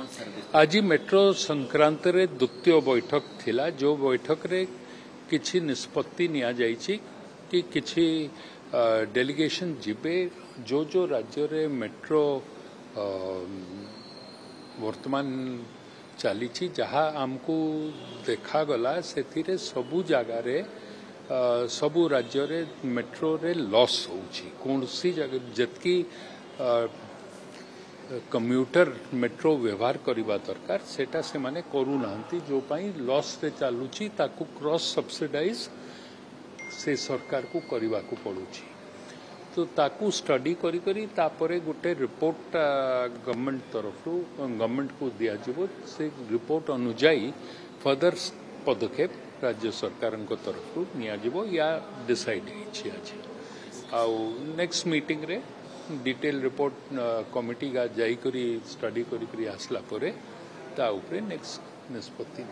आज मेट्रो संक्रांत रे द्वितीय बैठक थिला जो बैठक रे किछि निष्पत्ति निया जाइछि कि किछि डेलीगेशन जिबे जो जो राज्य रे मेट्रो वर्तमान चली जहाँ आमको देखा गला से सबु जगार सबु राज्य रे मेट्रो रे लॉस होउछि कौन सी जगह जतकी कम्यूटर मेट्रो व्यवहार करबा दरकार सेटा से माने करू नांती जो पाई लॉस रे चालुछि ताकू क्रॉस सब्सिडाइज से सरकार को करबा को पड़ुछि तो ताकू स्टडी करी करी तापरे गोटे रिपोर्ट गवर्नमेंट तरफ गवर्नमेंट को दिया जिवो से रिपोर्ट अनुଯାयी फर्दर पदक्षेप राज्य सरकार तरफ निया जिवो या डिसाइड होइछि आज आउ नेक्स्ट मीटिंग रे डिटेल रिपोर्ट कमिटी का जाई करी स्टडी करी आसला परे ता ऊपर नेक्स्ट निष्पत्ति